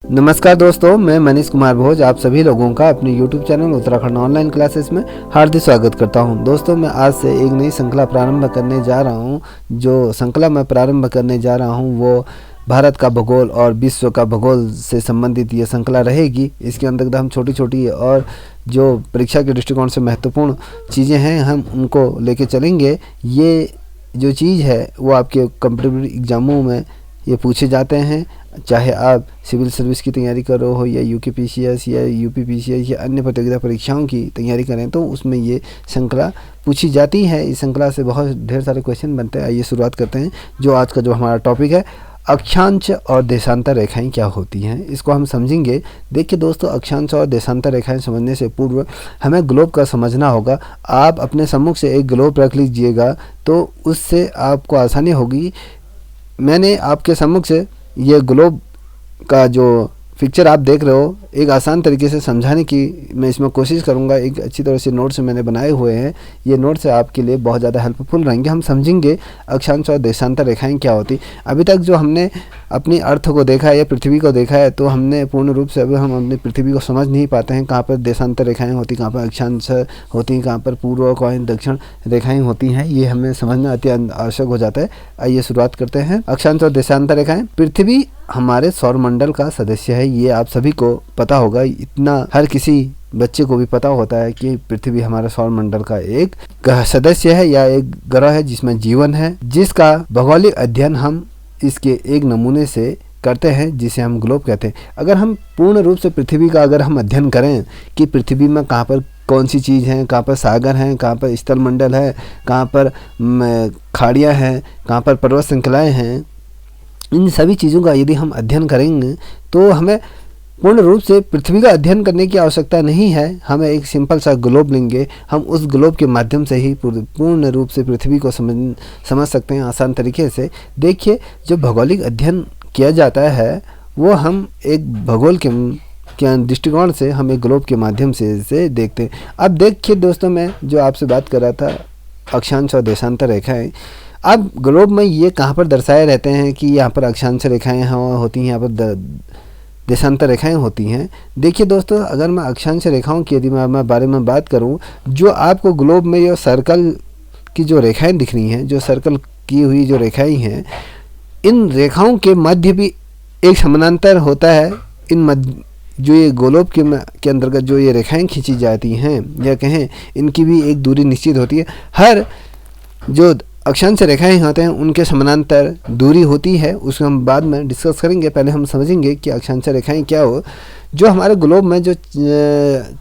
नमस्कार दोस्तों, मैं मनीष कुमार भोज आप सभी लोगों का अपने YouTube channel Uttarakhand online classes में हार्दिक स्वागत करता हूं। दोस्तों, मैं आज से एक नई श्रृंखला प्रारंभ करने जा रहा हूं। जो श्रृंखला मैं प्रारंभ करने जा रहा हूं वो भारत का भूगोल और विश्व का भूगोल से संबंधित ये श्रृंखला रहेगी। इसके अंतर्गत हम छोटी छोटी और जो परीक्षा के दृष्टिकोण से महत्वपूर्ण चीज़ें हैं हम उनको लेके चलेंगे। ये जो चीज़ है वो आपके कॉम्पिटिटिव एग्ज़ामों में ये पूछे जाते हैं, चाहे आप सिविल सर्विस की तैयारी कर रहे हो या यूकेपीसीएस या यूपीपीसीएस या अन्य प्रतियोगिता परीक्षाओं की तैयारी करें तो उसमें ये श्रृंखला पूछी जाती है। इस श्रृंखला से बहुत ढेर सारे क्वेश्चन बनते हैं। आइए शुरुआत करते हैं। जो आज का जो हमारा टॉपिक है, अक्षांश और देशांतर रेखाएं क्या होती हैं, इसको हम समझेंगे। देखिए दोस्तों, अक्षांश और देशांतर रेखाएं समझने से पूर्व हमें ग्लोब का समझना होगा। आप अपने सम्मुख से एक ग्लोब रख लीजिएगा तो उससे आपको आसानी होगी। मैंने आपके सम्मुख से ये ग्लोब का जो पिक्चर आप देख रहे हो एक आसान तरीके से समझाने की मैं इसमें कोशिश करूंगा। एक अच्छी तरह से नोट्स मैंने बनाए हुए हैं। ये नोट्स आपके लिए बहुत ज़्यादा हेल्पफुल रहेंगे। हम समझेंगे अक्षांश और देशांतर रेखाएं क्या होती। अभी तक जो हमने अपनी अर्थ को देखा है या पृथ्वी को देखा है तो हमने पूर्ण रूप से अभी हम अपनी पृथ्वी को समझ नहीं पाते हैं। कहाँ पर देशांतर रेखाएँ होती, कहाँ पर अक्षांश होती हैं, कहाँ पर पूर्व और दक्षिण रेखाएँ होती हैं, ये हमें समझना अत्यंत आवश्यक हो जाता है। आइए शुरुआत करते हैं। अक्षांश और देशांतर रेखाएँ। पृथ्वी हमारे सौरमंडल का सदस्य है, ये आप सभी को पता होगा। इतना हर किसी बच्चे को भी पता होता है कि पृथ्वी हमारे सौरमंडल का एक सदस्य है या एक ग्रह है जिसमें जीवन है, जिसका भौगोलिक अध्ययन हम इसके एक नमूने से करते हैं जिसे हम ग्लोब कहते हैं। अगर हम पूर्ण रूप से पृथ्वी का अगर हम अध्ययन करें कि पृथ्वी में कहाँ पर कौन सी चीज़ है, कहाँ पर सागर हैं, कहाँ पर स्थल मंडल है, कहाँ पर खाड़ियाँ हैं, कहाँ पर पर्वत श्रृंखलाएँ हैं, इन सभी चीज़ों का यदि हम अध्ययन करेंगे तो हमें पूर्ण रूप से पृथ्वी का अध्ययन करने की आवश्यकता नहीं है। हमें एक सिंपल सा ग्लोब लेंगे, हम उस ग्लोब के माध्यम से ही पूर्ण रूप से पृथ्वी को समझ सकते हैं आसान तरीके से। देखिए, जो भौगोलिक अध्ययन किया जाता है वो हम एक भूगोल के दृष्टिकोण से हम एक ग्लोब के माध्यम से इसे देखते हैं। अब देखिए दोस्तों, मैं जो आपसे बात कर रहा था अक्षांश और देशांतर रेखाएँ, अब ग्लोब में ये कहाँ पर दर्शाए रहते हैं कि यहाँ पर अक्षांश रेखाएँ होती हैं, यहाँ पर देशांतर रेखाएं होती हैं। देखिए दोस्तों, अगर मैं अक्षांश रेखाओं की यदि मैं बारे में बात करूं, जो आपको ग्लोब में ये सर्कल की जो रेखाएं दिख रही हैं, जो सर्कल की हुई जो रेखाएं हैं, इन रेखाओं के मध्य भी एक समानांतर होता है। इन मध्य जो ये ग्लोब के अंतर्गत जो ये रेखाएं खींची जाती हैं या कहें इनकी भी एक दूरी निश्चित होती है। हर जो अक्षांश रेखाएं होते हैं उनके समानांतर दूरी होती है, उसको हम बाद में डिस्कस करेंगे। पहले हम समझेंगे कि अक्षांश रेखाएं क्या हो। जो हमारे ग्लोब में जो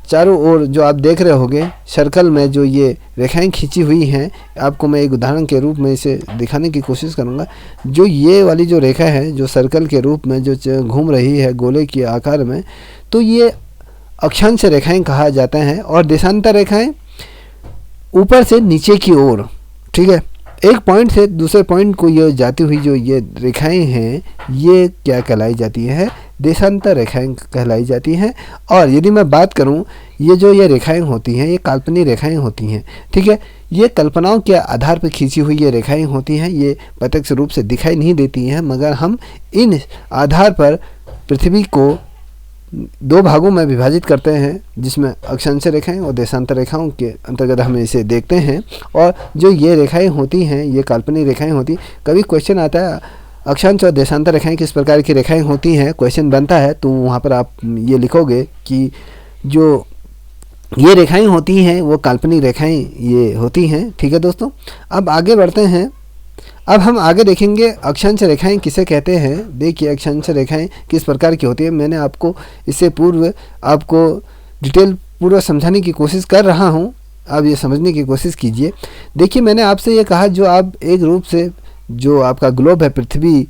चारों ओर जो आप देख रहे होंगे सर्कल में जो ये रेखाएं खींची हुई हैं, आपको मैं एक उदाहरण के रूप में इसे दिखाने की कोशिश करूंगा। जो ये वाली जो रेखा है जो सर्कल के रूप में जो घूम रही है गोले के आकार में, तो ये अक्षांश रेखाएँ कहा जाता है। और देशांतर रेखाएँ ऊपर से नीचे की ओर, ठीक है, एक पॉइंट से दूसरे पॉइंट को ये जाती हुई जो ये रेखाएं हैं ये क्या कहलाई जाती है, देशांतर रेखाएं कहलाई जाती हैं। और यदि मैं बात करूं, ये जो ये रेखाएं होती हैं ये काल्पनिक रेखाएं होती हैं, ठीक है। ये कल्पनाओं के आधार पर खींची हुई ये रेखाएं होती हैं, ये प्रत्यक्ष रूप से दिखाई नहीं देती हैं, मगर हम इन आधार पर पृथ्वी को दो भागों में विभाजित करते हैं, जिसमें अक्षांश रेखाएं और देशांतर रेखाओं के अंतर्गत हम इसे देखते हैं। और जो ये रेखाएं होती हैं ये काल्पनिक रेखाएं होती। कभी क्वेश्चन आता है अक्षांश और देशांतर रेखाएं किस प्रकार की रेखाएं होती हैं, क्वेश्चन बनता है तो वहाँ पर आप ये लिखोगे कि जो ये रेखाएं होती हैं वो काल्पनिक रेखाएं ये होती हैं, ठीक है दोस्तों। अब आगे बढ़ते हैं। अब हम आगे देखेंगे अक्षांश रेखाएं किसे कहते हैं। देखिए, अक्षांश रेखाएं किस प्रकार की होती है। मैंने आपको इससे पूर्व आपको डिटेल पूर्व समझाने की कोशिश कर रहा हूं, आप ये समझने की कोशिश कीजिए। देखिए, मैंने आपसे ये कहा जो आप एक रूप से जो आपका ग्लोब है पृथ्वी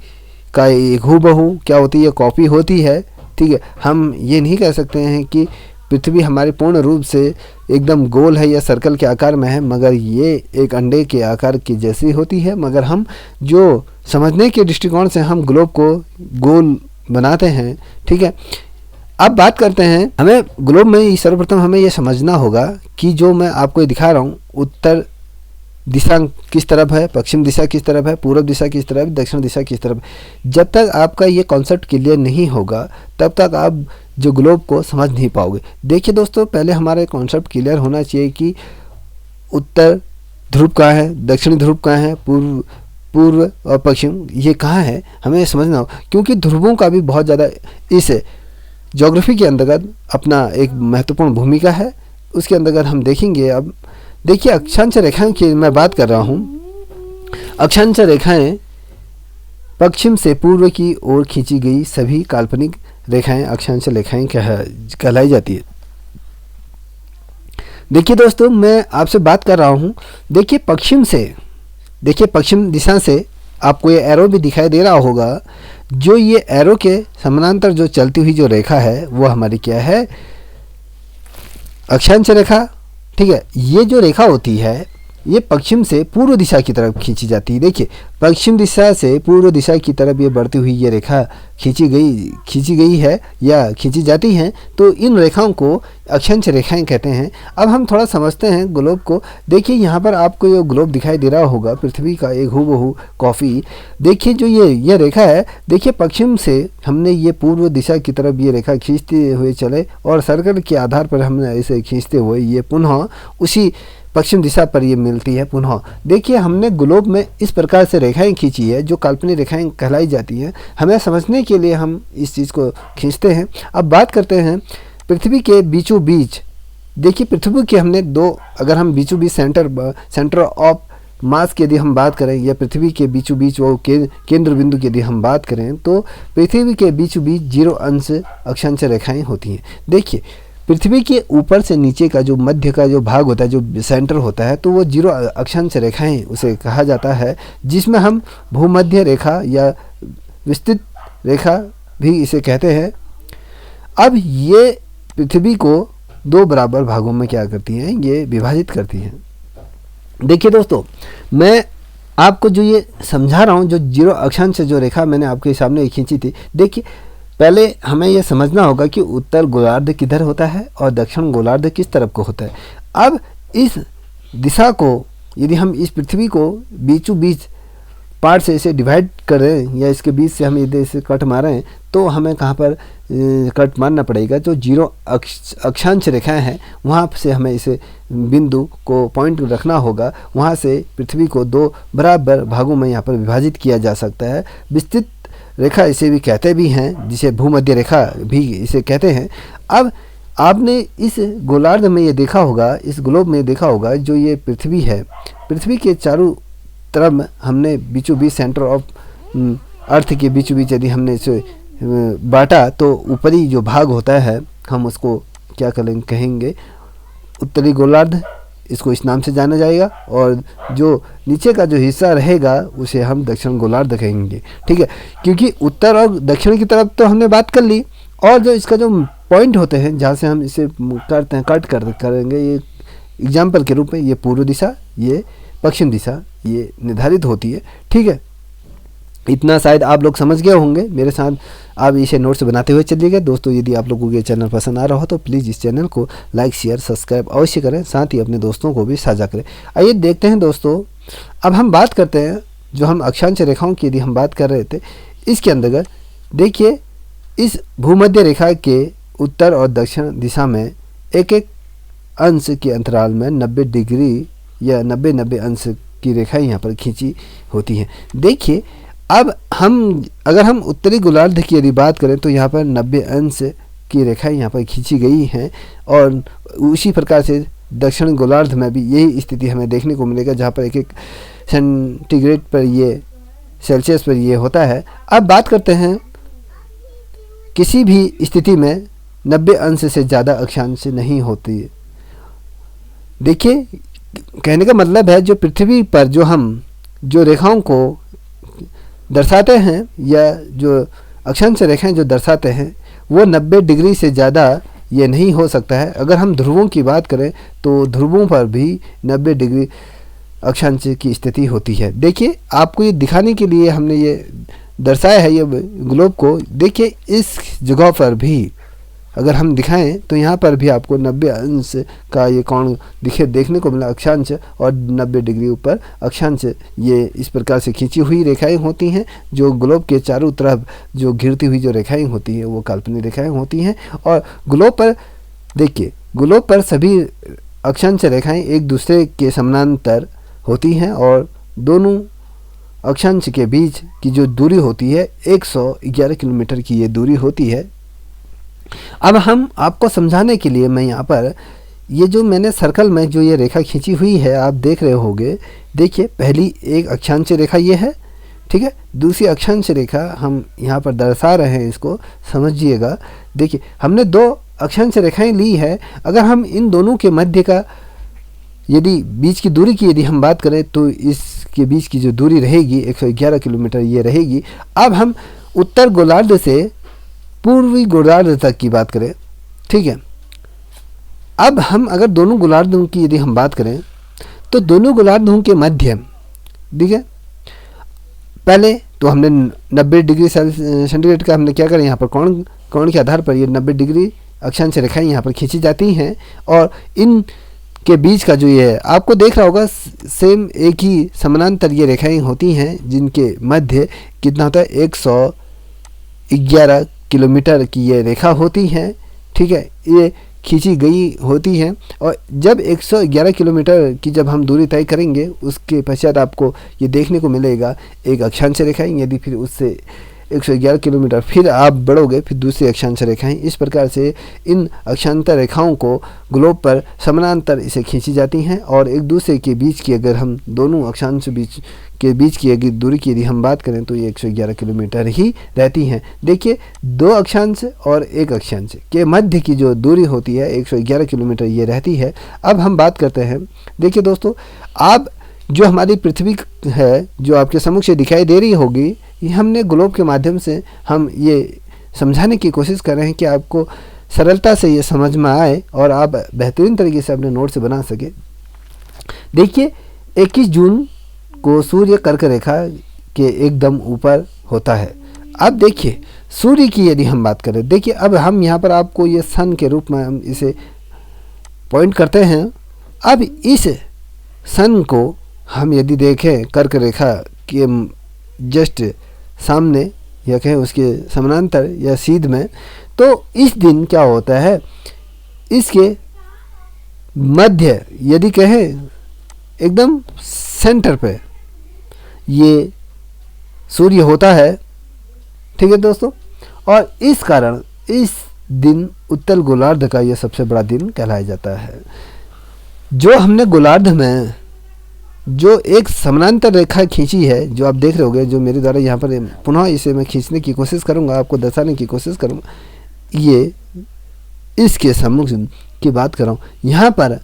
का एक हूबहू क्या होती है, कॉपी होती है, ठीक है। हम ये नहीं कह सकते हैं कि पृथ्वी हमारी पूर्ण रूप से एकदम गोल है या सर्कल के आकार में है, मगर ये एक अंडे के आकार की जैसी होती है। मगर हम जो समझने के दृष्टिकोण से हम ग्लोब को गोल बनाते हैं, ठीक है। अब बात करते हैं, हमें ग्लोब में सर्वप्रथम हमें ये समझना होगा कि जो मैं आपको दिखा रहा हूँ उत्तर दिशा किस तरफ है, पश्चिम दिशा किस तरफ है, पूर्व दिशा किस तरफ है, दक्षिण दिशा किस तरफ है। जब तक आपका ये कॉन्सेप्ट क्लियर नहीं होगा तब तक आप जो ग्लोब को समझ नहीं पाओगे। देखिए दोस्तों, पहले हमारा कॉन्सेप्ट क्लियर होना चाहिए कि उत्तर ध्रुव कहाँ है, दक्षिणी ध्रुव कहाँ है, पूर्व और पश्चिम ये कहाँ है, हमें समझना हो। क्योंकि ध्रुवों का भी बहुत ज़्यादा इस ज्योग्राफी के अंतर्गत अपना एक महत्वपूर्ण भूमिका है। उसके अंतर्गत हम देखेंगे। अब देखिए, अक्षांश रेखाएं की मैं बात कर रहा हूँ। अक्षांश रेखाएं पश्चिम से पूर्व की ओर खींची गई सभी काल्पनिक रेखाएं अक्षांश रेखाएं कहलाई जाती है। देखिए दोस्तों, मैं आपसे बात कर रहा हूँ। देखिए पश्चिम दिशा से आपको ये एरो भी दिखाई दे रहा होगा। जो ये एरो के समानांतर जो चलती हुई जो रेखा है वो हमारी क्या है, अक्षांश रेखा। ठीक है, ये जो रेखा होती है ये पश्चिम से पूर्व दिशा की तरफ खींची जाती है। देखिए, पश्चिम दिशा से पूर्व दिशा की तरफ ये बढ़ती हुई ये रेखा खींची गई है या खींची जाती हैं, तो इन रेखाओं को अक्षांश रेखाएं कहते हैं। अब हम थोड़ा समझते हैं ग्लोब को। देखिए, यहाँ पर आपको ये ग्लोब दिखाई दे रहा होगा, पृथ्वी का एक हूबहू कॉपी। देखिए, जो ये रेखा है, देखिए पश्चिम से हमने ये पूर्व दिशा की तरफ ये रेखा खींचते हुए चले और सर्कल के आधार पर हमने इसे खींचते हुए ये पुनः उसी पश्चिम दिशा पर ये मिलती है पुनः। देखिए, हमने ग्लोब में इस प्रकार से रेखाएं खींची है जो काल्पनिक रेखाएं कहलाई जाती हैं। हमें समझने के लिए हम इस चीज़ को खींचते हैं। अब बात करते हैं पृथ्वी के बीचों बीच। देखिए, पृथ्वी के हमने दो, अगर हम बीचों बीच सेंटर ऑफ मास की यदि हम बात करें या पृथ्वी के बीचों बीच वो केंद्र बिंदु की यदि हम बात करें तो पृथ्वी के बीचों बीच 0 अंश अक्षांश रेखाएं होती हैं। देखिए, पृथ्वी के ऊपर से नीचे का जो मध्य का जो भाग होता है, जो सेंटर होता है, तो वो 0 अक्षांश रेखाएं उसे कहा जाता है, जिसमें हम भूमध्य रेखा या विस्तृत रेखा भी इसे कहते हैं। अब ये पृथ्वी को 2 बराबर भागों में क्या करती हैं, ये विभाजित करती हैं। देखिए दोस्तों, मैं आपको जो ये समझा रहा हूँ, जो 0 अक्षांश जो रेखा मैंने आपके सामने खींची थी। देखिए, पहले हमें यह समझना होगा कि उत्तर गोलार्ध किधर होता है और दक्षिण गोलार्ध किस तरफ को होता है। अब इस दिशा को यदि हम इस पृथ्वी को बीचों बीच पार्ट से इसे डिवाइड करें या इसके बीच से हम यदि इसे कट मारें तो हमें कहाँ पर कट मारना पड़ेगा। जो 0 अक्षांश रेखाएं हैं वहाँ से हमें इसे बिंदु को पॉइंट रखना होगा। वहाँ से पृथ्वी को 2 बराबर भागों में यहाँ पर विभाजित किया जा सकता है। विस्तृत रेखा इसे भी कहते भी हैं, जिसे भूमध्य रेखा भी इसे कहते हैं। अब आपने इस गोलार्ध में ये देखा होगा, इस ग्लोब में देखा होगा, जो ये पृथ्वी है, पृथ्वी के चारों तरफ हमने बीचों बीच सेंटर ऑफ अर्थ के बीचों बीच यदि हमने इसे बांटा तो ऊपरी जो भाग होता है हम उसको क्या कहेंगे, उत्तरी गोलार्ध, इसको इस नाम से जाना जाएगा। और जो नीचे का जो हिस्सा रहेगा उसे हम दक्षिण गोलार्ध कहेंगे। ठीक है, क्योंकि उत्तर और दक्षिण की तरफ तो हमने बात कर ली, और जो इसका जो पॉइंट होते हैं जहाँ से हम इसे करते हैं करेंगे, ये एग्जाम्पल के रूप में ये पूर्व दिशा, ये पश्चिम दिशा, ये निर्धारित होती है। ठीक है, इतना शायद आप लोग समझ गए होंगे। मेरे साथ आप इसे नोट्स बनाते हुए चलिएगा। दोस्तों, यदि आप लोगों को ये चैनल पसंद आ रहा हो तो प्लीज़ इस चैनल को लाइक शेयर सब्सक्राइब अवश्य करें, साथ ही अपने दोस्तों को भी साझा करें। आइए देखते हैं दोस्तों, अब हम बात करते हैं जो हम अक्षांश रेखाओं की यदि हम बात कर रहे थे, इसके अंतर्गत देखिए, इस भूमध्य रेखा के उत्तर और दक्षिण दिशा में एक अंश के अंतराल में 90 डिग्री या 90 अंश की रेखाएं यहाँ पर खींची होती हैं। देखिए, अब अगर हम उत्तरी गोलार्ध की यदि बात करें तो यहाँ पर 90 अंश की रेखाएं यहाँ पर खींची गई हैं, और उसी प्रकार से दक्षिण गोलार्ध में भी यही स्थिति हमें देखने को मिलेगा, जहाँ पर एक सेंटीग्रेड पर ये सेल्सियस पर ये होता है। अब बात करते हैं, किसी भी स्थिति में 90 अंश से ज़्यादा अक्षांश नहीं होती है। देखिए, कहने का मतलब है जो पृथ्वी पर जो रेखाओं को दर्शाते हैं या जो अक्षांश रेखाएं जो दर्शाते हैं वो 90 डिग्री से ज़्यादा ये नहीं हो सकता है। अगर हम ध्रुवों की बात करें तो ध्रुवों पर भी 90 डिग्री अक्षांश की स्थिति होती है। देखिए, आपको ये दिखाने के लिए हमने ये दर्शाया है ये ग्लोब को। देखिए, इस जगह पर भी अगर हम दिखाएं तो यहाँ पर भी आपको 90 अंश का ये कोण देखने को मिला, अक्षांश, और 90 डिग्री ऊपर अक्षांश। ये इस प्रकार से खींची हुई रेखाएं होती हैं जो ग्लोब के चारों तरफ जो घिरती हुई जो रेखाएं होती हैं वो काल्पनिक रेखाएं होती हैं। और ग्लोब पर देखिए, ग्लोब पर सभी अक्षांश रेखाएं एक दूसरे के समानांतर होती हैं और दोनों अक्षांश के बीच की जो दूरी होती है 111 किलोमीटर की ये दूरी होती है। अब हम आपको समझाने के लिए मैं यहाँ पर ये जो मैंने सर्कल में जो ये रेखा खींची हुई है आप देख रहे होंगे। देखिए, पहली एक अक्षांश रेखा ये है, ठीक है। दूसरी अक्षांश रेखा हम यहाँ पर दर्शा रहे हैं, इसको समझिएगा। देखिए, हमने दो अक्षांश रेखाएं ली है। अगर हम इन दोनों के मध्य का यदि बीच की दूरी की यदि हम बात करें तो इसके बीच की जो दूरी रहेगी 111 किलोमीटर ये रहेगी। अब हम उत्तर गोलार्ध से पूर्वी गोलार्ध तक की बात करें, ठीक है। अब हम अगर दोनों गोलार्धों की यदि हम बात करें तो दोनों गोलार्धों के मध्य, ठीक है, पहले तो हमने 90 डिग्री सेंटीग्रेड का हमने क्या करें, यहाँ पर कोण के आधार पर ये 90 डिग्री अक्षांश रेखाएं यहाँ पर खींची जाती हैं और इन के बीच का जो ये है आपको देख रहा होगा सेम एक ही समानांतर ये रेखाएं होती हैं जिनके मध्य कितना होता है 111 किलोमीटर की ये रेखा होती है, ठीक है। ये खींची गई होती है और जब 111 किलोमीटर की जब हम दूरी तय करेंगे उसके पश्चात आपको ये देखने को मिलेगा एक अक्षांश रेखाएं। यदि फिर उससे 111 किलोमीटर फिर आप बढ़ोगे फिर दूसरी अक्षांश रेखाएं। इस प्रकार से इन अक्षांतर रेखाओं को ग्लोब पर समानांतर इसे खींची जाती हैं और एक दूसरे के बीच की अगर हम दोनों अक्षांश के बीच की अगर दूरी की यदि हम बात करें तो ये 111 किलोमीटर ही रहती हैं। देखिए, दो अक्षांश और एक अक्षांश के मध्य की जो दूरी होती है 111 किलोमीटर ये रहती है। अब हम बात करते हैं, देखिए दोस्तों, आप जो हमारी पृथ्वी है जो आपके सम्मुख से दिखाई दे रही होगी, ये हमने ग्लोब के माध्यम से हम ये समझाने की कोशिश कर रहे हैं कि आपको सरलता से ये समझ में आए और आप बेहतरीन तरीके से अपने नोट से बना सके। देखिए, 21 जून को सूर्य कर्क रेखा के एकदम ऊपर होता है। अब देखिए, सूर्य की यदि हम बात करें, देखिए अब हम यहाँ पर आपको ये सन के रूप में हम इसे पॉइंट करते हैं। अब इस सन को हम यदि देखें कर्क रेखा के जस्ट सामने या कहें उसके समानांतर या सीध में, तो इस दिन क्या होता है, इसके मध्य यदि कहें एकदम सेंटर पे ये सूर्य होता है, ठीक है दोस्तों। और इस कारण इस दिन उत्तर गोलार्ध का यह सबसे बड़ा दिन कहलाया जाता है। जो हमने गोलार्ध में जो एक समानांतर रेखा खींची है जो आप देख रहे होगे, जो मेरे द्वारा यहाँ पर पुनः इसे मैं खींचने की कोशिश करूँगा, आपको दर्शाने की कोशिश करूँगा, ये इसके सम्मुख की बात कर रहा हूँ। यहाँ पर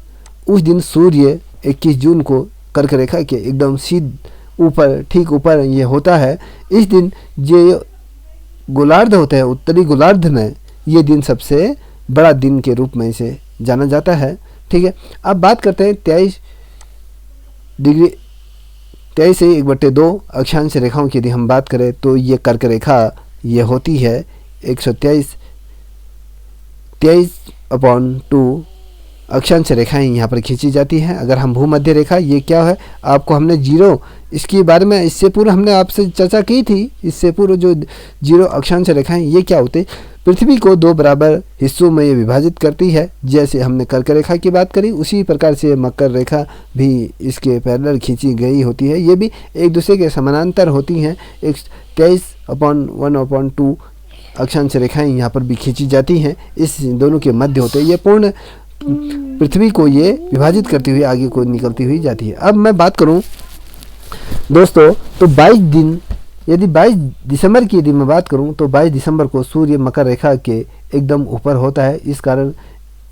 उस दिन सूर्य 21 जून को कर्क रेखा के एकदम सीध ऊपर, ठीक ऊपर ये होता है। इस दिन जो गोलार्ध होता है उत्तरी गोलार्ध में ये दिन सबसे बड़ा दिन के रूप में इसे जाना जाता है, ठीक है। अब बात करते हैं 23 डिग्री 23 से 1/2 अक्षांश रेखाओं की यदि हम बात करें तो ये कर्क रेखा ये होती है 23/2 अक्षांश रेखाएं यहाँ पर खींची जाती हैं। अगर हम भूमध्य रेखा, ये क्या है आपको हमने जीरो, इसके बारे में इससे पूर्व हमने आपसे चर्चा की थी। इससे पूर्व जो जीरो अक्षांश रेखाएं ये क्या होते, पृथ्वी को 2 बराबर हिस्सों में ये विभाजित करती है। जैसे हमने कर्क रेखा की बात करी उसी प्रकार से मकर रेखा भी इसके पैरेलल खींची गई होती है। ये भी एक दूसरे के समानांतर होती हैं। 23/1/2 अक्षांश रेखाएं यहाँ पर भी खींची जाती हैं, इस दोनों के मध्य होते हैं। ये पूर्ण पृथ्वी को ये विभाजित करती हुई आगे को निकलती हुई जाती है। अब मैं बात करूं दोस्तों तो 22 दिन, यदि 22 दिसंबर की यदि मैं बात करूं तो 22 दिसंबर को सूर्य मकर रेखा के एकदम ऊपर होता है। इस कारण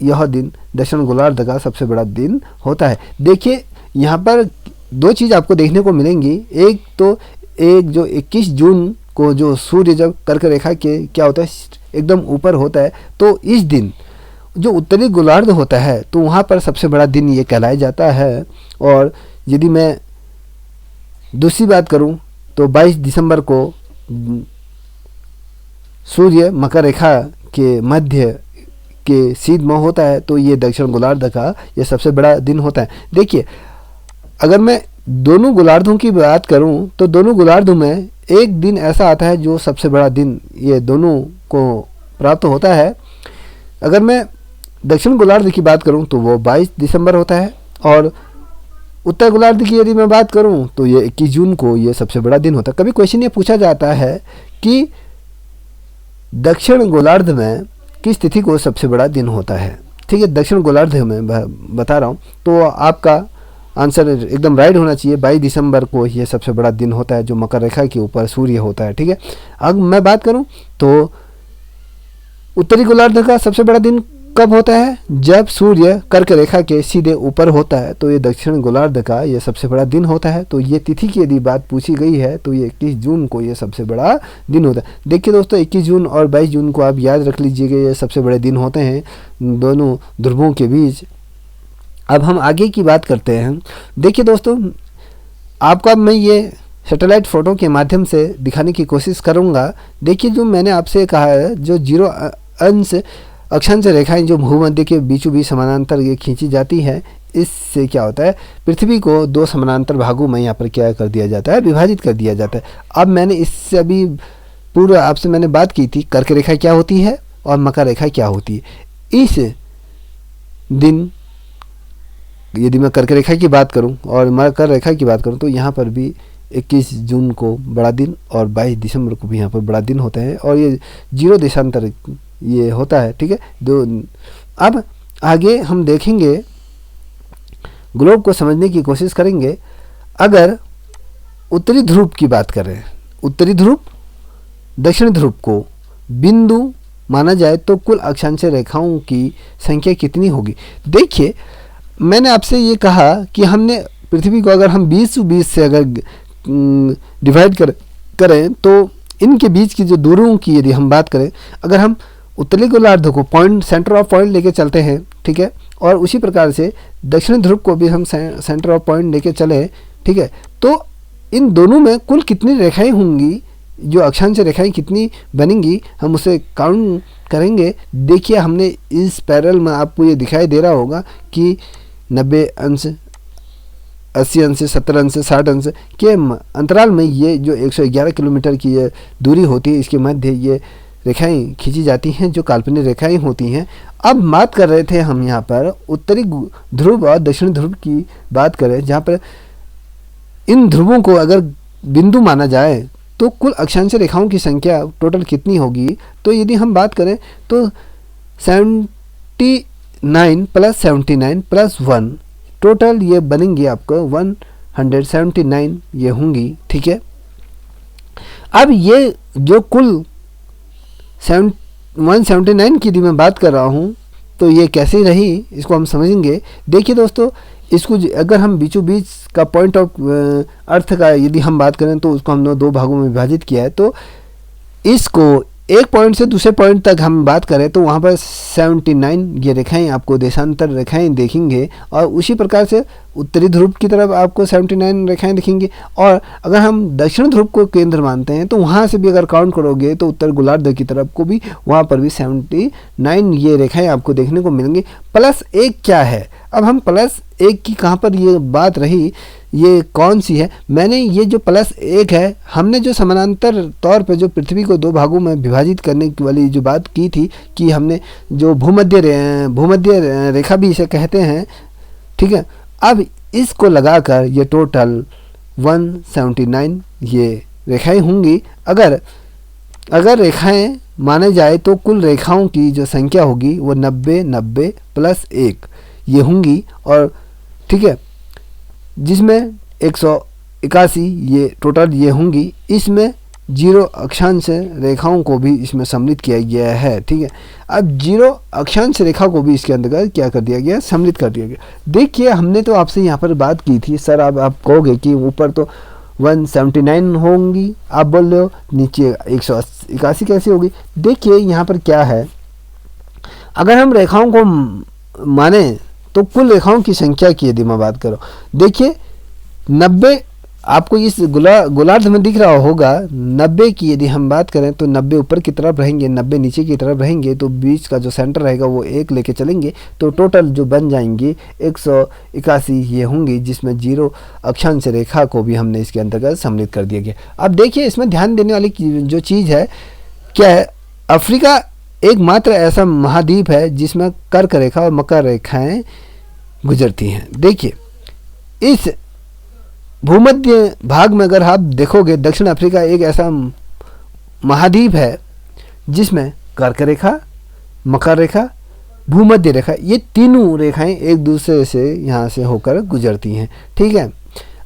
यह दिन दक्षिण गोलार्ध का सबसे बड़ा दिन होता है। देखिए, यहाँ पर 2 चीज़ आपको देखने को मिलेंगी। एक तो एक जो 21 जून को जो सूर्य जब कर्क रेखा के क्या होता है एकदम ऊपर होता है, तो इस दिन जो उत्तरी गोलार्ध होता है तो वहाँ पर सबसे बड़ा दिन ये कहलाया जाता है। और यदि मैं दूसरी बात करूँ तो 22 दिसंबर को सूर्य मकर रेखा के मध्य के सीध में होता है तो ये दक्षिण गोलार्ध का ये सबसे बड़ा दिन होता है। देखिए, अगर मैं दोनों गोलार्धों की बात करूं तो दोनों गोलार्धों में एक दिन ऐसा आता है जो सबसे बड़ा दिन ये दोनों को प्राप्त होता है। अगर मैं दक्षिण गोलार्ध की बात करूं तो वो 22 दिसंबर होता है, और उत्तर गोलार्ध की यदि मैं बात करूं तो ये 21 जून को ये सबसे बड़ा दिन होता है। कभी क्वेश्चन ये पूछा जाता है कि दक्षिण गोलार्ध में किस तिथि को सबसे बड़ा दिन होता है, ठीक है, दक्षिण गोलार्ध में बता रहा हूँ, तो आपका आंसर एकदम राइट होना चाहिए। 22 दिसंबर को ये सबसे बड़ा दिन होता है जो मकर रेखा के ऊपर सूर्य होता है, ठीक है। अब मैं बात करूं तो उत्तरी गोलार्ध का सबसे बड़ा दिन कब होता है, जब सूर्य कर्क रेखा के सीधे ऊपर होता है, तो ये दक्षिण गोलार्ध का ये सबसे बड़ा दिन होता है। तो ये तिथि की यदि बात पूछी गई है तो ये 21 जून को ये सबसे बड़ा दिन होता है। देखिए दोस्तों, 21 जून और 22 जून को आप याद रख लीजिएगा, ये सबसे बड़े दिन होते हैं दोनों ध्रुवों के बीच। अब हम आगे की बात करते हैं। देखिए दोस्तों, आपको मैं ये सैटेलाइट फ़ोटो के माध्यम से दिखाने की कोशिश करूँगा। देखिए, जो मैंने आपसे कहा है, जो 0 अंश अक्षांश रेखाएं जो भूमध्य के बीचों बीच समानांतर ये खींची जाती है, इससे क्या होता है, पृथ्वी को 2 समानांतर भागों में यहाँ पर क्या कर दिया जाता है, विभाजित कर दिया जाता है। अब मैंने इससे अभी पूर्व आपसे मैंने बात की थी कर्क रेखा क्या होती है और मकर रेखा क्या होती है। इस दिन यदि मैं कर्क रेखा की बात करूं और मकर रेखा की बात करूं तो यहाँ पर भी 21 जून को बड़ा दिन और 22 दिसंबर को भी यहाँ पर बड़ा दिन होता है, और ये 0 देशांतर ये होता है, ठीक है। अब आगे हम देखेंगे, ग्लोब को समझने की कोशिश करेंगे। अगर उत्तरी ध्रुव की बात करें, उत्तरी ध्रुव दक्षिण ध्रुव को बिंदु माना जाए तो कुल अक्षांश रेखाओं की संख्या कितनी होगी। देखिए, मैंने आपसे ये कहा कि हमने पृथ्वी को अगर हम 20 से अगर डिवाइड करें तो इनके बीच की जो दूरियों की यदि हम बात करें, अगर हम उत्तरी गोलार्ध को पॉइंट सेंटर ऑफ पॉइंट लेके चलते हैं, ठीक है, और उसी प्रकार से दक्षिण ध्रुव को भी हम सेंटर ऑफ पॉइंट लेके चले, ठीक है, तो इन दोनों में कुल कितनी रेखाएं होंगी, जो अक्षांश रेखाएं कितनी बनेंगी, हम उसे काउंट करेंगे। देखिए, हमने इस पैरेलल में आपको ये दिखाई दे रहा होगा कि 90 अंश, 80 अंश, 70 अंश, 60 अंश के अंतराल में ये जो 111 किलोमीटर की ये दूरी होती है, इसके मध्य ये रेखाएं खींची जाती हैं जो काल्पनिक रेखाएं होती हैं। अब बात कर रहे थे हम यहाँ पर उत्तरी ध्रुव और दक्षिण ध्रुव की बात करें, जहाँ पर इन ध्रुवों को अगर बिंदु माना जाए तो कुल अक्षांश रेखाओं की संख्या टोटल कितनी होगी। तो यदि हम बात करें तो 79 + 79 + 1 टोटल ये बनेंगी आपको 179 ये होंगी, ठीक है। अब ये जो कुल 179 की यदि मैं बात कर रहा हूँ तो ये कैसे रही, इसको हम समझेंगे। देखिए दोस्तों, इसको अगर हम बीचों बीच का पॉइंट ऑफ अर्थ का यदि हम बात करें तो उसको हमने 2 भागों में विभाजित किया है। तो इसको एक पॉइंट से दूसरे पॉइंट तक हम बात करें तो वहाँ पर 79 ये रेखाएं आपको देशांतर रेखाएं देखेंगे, और उसी प्रकार से उत्तरी ध्रुव की तरफ आपको 79 रेखाएं दिखेंगी। और अगर हम दक्षिण ध्रुव को केंद्र मानते हैं तो वहाँ से भी अगर काउंट करोगे तो उत्तर गोलार्ध की तरफ को भी वहाँ पर भी 79 ये रेखाएं आपको देखने को मिलेंगी। +1 क्या है, अब हम +1 की कहाँ पर ये बात रही, ये कौन सी है। मैंने ये जो +1 है, हमने जो समानांतर तौर पे जो पृथ्वी को 2 भागों में विभाजित करने वाली जो बात की थी कि हमने जो भूमध्य रेखा भी इसे कहते हैं, ठीक है। अब इसको लगाकर ये टोटल 179 ये रेखाएं होंगी। अगर रेखाएं माने जाए तो कुल रेखाओं की जो संख्या होगी वो 90 + 1 ये होंगी, और ठीक है, जिसमें 181 ये टोटल ये होंगी। इसमें 0 अक्षांश रेखाओं को भी इसमें सम्मिलित किया गया है, ठीक है। अब 0 अक्षांश रेखा को भी इसके अंतर्गत क्या कर दिया गया, सम्मिलित कर दिया गया। देखिए, हमने तो आपसे यहाँ पर बात की थी, सर अब आप कहोगे कि ऊपर तो 179 होंगी, आप बोल रहे हो नीचे 181 कैसे होगी। देखिए, यहाँ पर क्या है, अगर हम रेखाओं को माने तो कुल रेखाओं की संख्या की यदि मैं बात करूं, देखिए 90 आपको इस गोलार्ध में दिख रहा होगा 90 की यदि हम बात करें तो 90 ऊपर की तरफ रहेंगे, 90 नीचे की तरफ रहेंगे, तो बीच का जो सेंटर रहेगा वो 1 लेके चलेंगे तो टोटल जो बन जाएंगे 181 ये होंगी, जिसमें 0 अक्षांश रेखा को भी हमने इसके अंतर्गत सम्मिलित कर दिया गया। अब देखिए इसमें ध्यान देने वाली जो चीज़ है क्या है, अफ्रीका एकमात्र ऐसा महाद्वीप है जिसमें कर्क रेखा और मकर रेखाएं गुजरती हैं। देखिए इस भूमध्य भाग में अगर आप देखोगे, दक्षिण अफ्रीका एक ऐसा महाद्वीप है जिसमें कर्क रेखा, मकर रेखा, भूमध्य रेखा, ये तीनों रेखाएं एक दूसरे से यहाँ से होकर गुजरती हैं। ठीक है,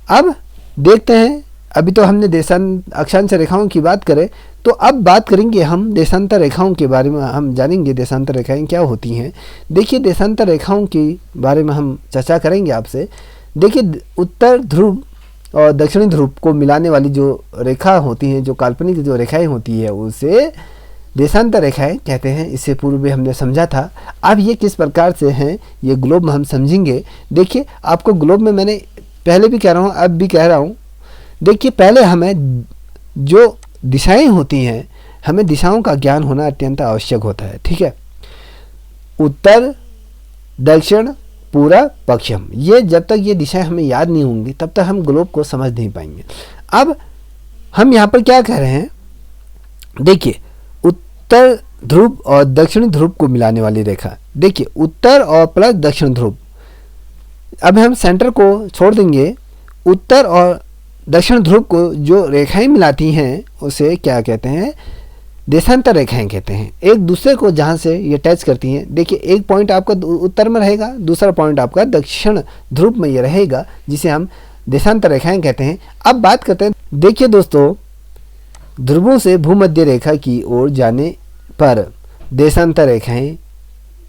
अब देखते हैं, अभी तो हमने अक्षांश रेखाओं की बात करें, तो अब बात करेंगे हम देशांतर रेखाओं के बारे में। हम जानेंगे देशांतर रेखाएं क्या होती हैं। देखिए देशांतर रेखाओं के बारे में हम चर्चा करेंगे आपसे। देखिए उत्तर ध्रुव और दक्षिणी ध्रुव को मिलाने वाली जो रेखा होती हैं, जो काल्पनिक जो रेखाएं होती है, उसे देशांतर रेखाएं कहते हैं। इससे पूर्व भी हमने समझा था। अब ये किस प्रकार से हैं ये ग्लोब में हम समझेंगे। देखिए आपको ग्लोब में मैंने पहले भी कह रहा हूँ, अब भी कह रहा हूँ। देखिए पहले हमें जो दिशाएं होती हैं, हमें दिशाओं का ज्ञान होना अत्यंत आवश्यक होता है। ठीक है, उत्तर, दक्षिण, पूर्व, पश्चिम, ये जब तक ये दिशाएं हमें याद नहीं होंगी तब तक हम ग्लोब को समझ नहीं पाएंगे। अब हम यहाँ पर क्या कह रहे हैं, देखिए उत्तर ध्रुव और दक्षिण ध्रुव को मिलाने वाली रेखा। देखिए उत्तर और प्लस दक्षिण ध्रुव, अब हम सेंटर को छोड़ देंगे। उत्तर और दक्षिण ध्रुव को जो रेखाएं मिलाती हैं उसे क्या कहते हैं, देशांतर रेखाएं कहते हैं। एक दूसरे को जहां से ये टच करती हैं, देखिए एक पॉइंट आपका उत्तर में रहेगा, दूसरा पॉइंट आपका दक्षिण ध्रुव में ये रहेगा, जिसे हम देशांतर रेखाएं कहते हैं। अब बात करते हैं, देखिए दोस्तों ध्रुवों से भूमध्य रेखा की ओर जाने पर देशांतर रेखाएं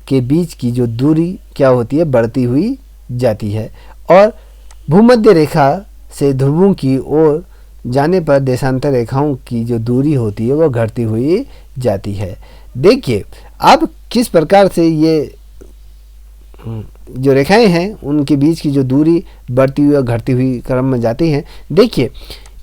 के बीच की जो दूरी क्या होती है, बढ़ती हुई जाती है, और भूमध्य रेखा से ध्रुवों की ओर जाने पर देशांतर रेखाओं की जो दूरी होती है वो घटती हुई जाती है। देखिए अब किस प्रकार से ये जो रेखाएं हैं उनके बीच की जो दूरी बढ़ती हुई और घटती हुई क्रम में जाती हैं। देखिए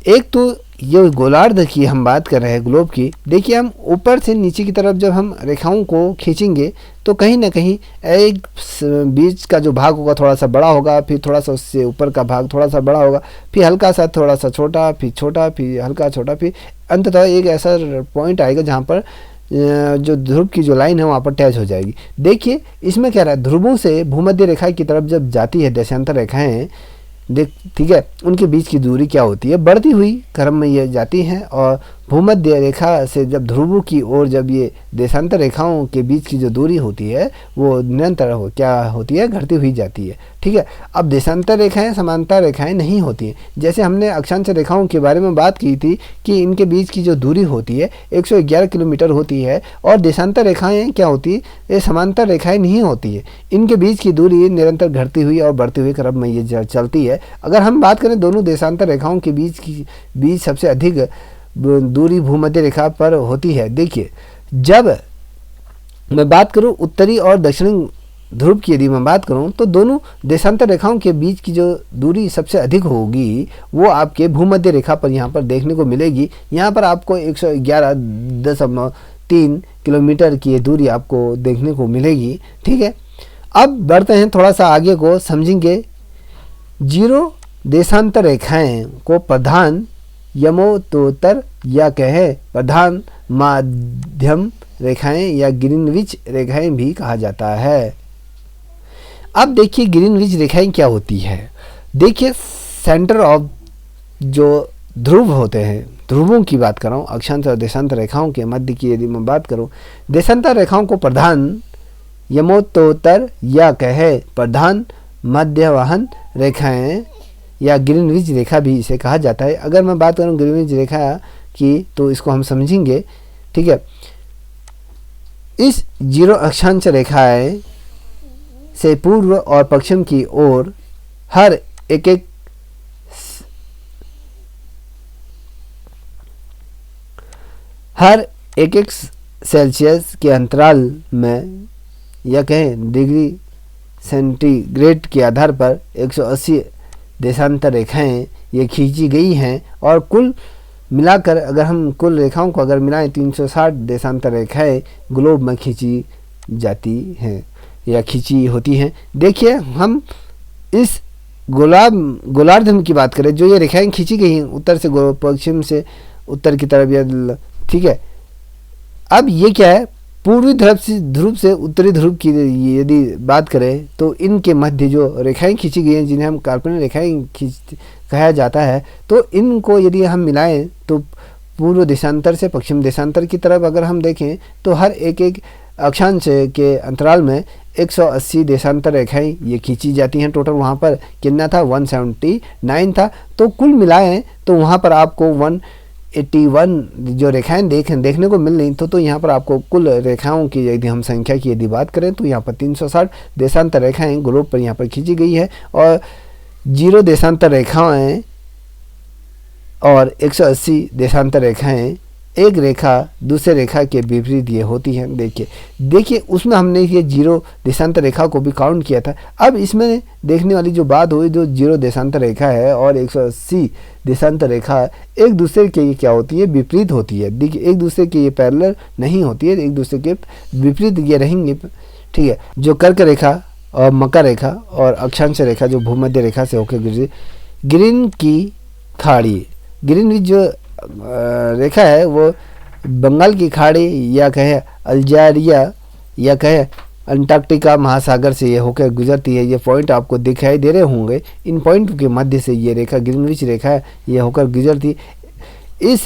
एक तो ये गोलार्ध की हम बात कर रहे हैं, ग्लोब की। देखिए हम ऊपर से नीचे की तरफ जब हम रेखाओं को खींचेंगे तो कहीं ना कहीं एक बीच का जो भाग होगा थोड़ा सा बड़ा होगा, फिर थोड़ा सा उससे ऊपर का भाग थोड़ा सा बड़ा होगा, फिर हल्का सा थोड़ा सा छोटा, फिर हल्का छोटा, फिर अंततः एक ऐसा पॉइंट आएगा जहाँ पर जो ध्रुव की जो लाइन है वहाँ पर टच हो जाएगी। देखिए इसमें क्या रहा है, ध्रुवों से भूमध्य रेखा की तरफ जब जाती है देशांतर रेखाएं, ठीक है, उनके बीच की दूरी क्या होती है, बढ़ती हुई क्रम में ये जाती हैं, और भूमध्य रेखा से जब ध्रुवों की ओर जब ये देशांतर रेखाओं के बीच की जो दूरी होती है वो निरंतर क्या होती है, घटती हुई जाती है। ठीक है, अब देशांतर रेखाएं समांतर रेखाएं नहीं होती हैं। जैसे हमने अक्षांश रेखाओं के बारे में बात की थी कि इनके बीच की जो दूरी होती है 111 किलोमीटर होती है, और देशांतर रेखाएं क्या होती है, ये समांतर रेखाएं नहीं होती है। इनके बीच की दूरी निरंतर घटती हुई और बढ़ती हुई क्रम में ये चलती है। अगर हम बात करें दोनों देशांतर रेखाओं के बीच सबसे अधिक दूरी भूमध्य रेखा पर होती है। देखिए जब मैं बात करूं उत्तरी और दक्षिणी ध्रुव की, यदि मैं बात करूं तो दोनों देशांतर रेखाओं के बीच की जो दूरी सबसे अधिक होगी वो आपके भूमध्य रेखा पर यहाँ पर देखने को मिलेगी। यहाँ पर आपको 111.3 किलोमीटर की दूरी आपको देखने को मिलेगी। ठीक है, अब बढ़ते हैं थोड़ा सा आगे को समझेंगे। 0 देशांतर रेखाएं को प्रधान यमोत्तर या कहे प्रधान माध्यम रेखाएं या ग्रीनविच रेखाएं भी कहा जाता है। अब देखिए ग्रीनविच रेखाएं क्या होती है। देखिए सेंटर ऑफ जो ध्रुव होते हैं, ध्रुवों की बात कर रहा हूँ, अक्षांश और देशांतर रेखाओं के मध्य की यदि मैं बात करूँ, देशांतर रेखाओं को प्रधान यमोत्तर या कहे प्रधान मध्यवहन रेखाएं या ग्रीनविच रेखा भी इसे कहा जाता है। अगर मैं बात करूं ग्रीनविच रेखा की तो इसको हम समझेंगे। ठीक है, इस 0 अक्षांश रेखाएं से पूर्व और पश्चिम की ओर हर एक सेल्सियस के अंतराल में या कहें डिग्री सेंटीग्रेड के आधार पर 180 देशांतर रेखाएं ये खींची गई हैं और कुल मिलाकर अगर हम कुल रेखाओं को अगर मिलाएं 360 देशांतर रेखाएं ग्लोब में खींची जाती हैं या खींची होती हैं। देखिए हम इस गोलार्ध की बात करें, जो ये रेखाएं खींची गई हैं उत्तर से पश्चिम से उत्तर की तरफ, या ठीक है। अब ये क्या है, पूर्वी ध्रुव से उत्तरी ध्रुव की यदि बात करें तो इनके मध्य जो रेखाएं खींची गई हैं, जिन्हें हम काल्पनिक रेखाएं कहा जाता है, तो इनको यदि हम मिलाएं तो पूर्व देशांतर से पश्चिम देशांतर की तरफ अगर हम देखें तो हर एक अक्षांश के अंतराल में 180 देशांतर रेखाएं ये खींची जाती हैं। टोटल वहाँ पर कितना था, 179 था। तो कुल मिलाएं तो वहाँ पर आपको 181 जो रेखाएं देखने को मिल रही। तो यहाँ पर आपको कुल रेखाओं की यदि हम संख्या की यदि बात करें तो यहाँ पर 360 देशांतर रेखाएं ग्लोब पर यहाँ पर खींची गई है और 0 देशांतर रेखाएं और 180 देशांतर रेखाएं एक रेखा दूसरे रेखा के विपरीत ये होती हैं। देखिए उसमें हमने ये 0 देशांतर रेखा को भी काउंट किया था। अब इसमें देखने वाली जो बात हुई, जो 0 देशांतर रेखा है और 180 देशांतर रेखा एक दूसरे के क्या होती है, विपरीत होती है। देखिए एक दूसरे के ये पैरेलल नहीं होती है, एक दूसरे के विपरीत ये रहेंगे, ठीक है। जो कर्क रेखा और मकर रेखा और अक्षांश रेखा जो भूमध्य रेखा से होकर गुजरी, ग्रीन की खाड़ी, ग्रीनविच जो रेखा है वो बंगाल की खाड़ी या कहे अल्जीरिया या कहे अंटार्कटिका महासागर से ये होकर गुजरती है। ये पॉइंट आपको दिखाई दे रहे होंगे, इन पॉइंट के मध्य से ये रेखा ग्रीनविच रेखा है ये होकर गुजरती। इस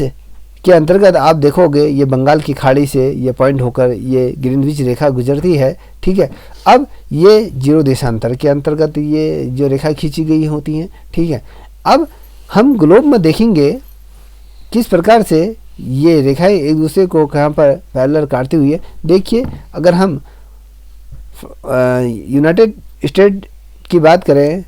के अंतर्गत आप देखोगे ये बंगाल की खाड़ी से ये पॉइंट होकर ये ग्रीनविच रेखा गुजरती है, ठीक है। अब ये 0 देशांतर के अंतर्गत ये जो रेखा खींची गई होती हैं, ठीक है। अब हम ग्लोब में देखेंगे किस प्रकार से ये रेखाएं एक दूसरे को कहाँ पर पैरेलल काटती हुई है। देखिए अगर हम यूनाइटेड स्टेट की बात करें,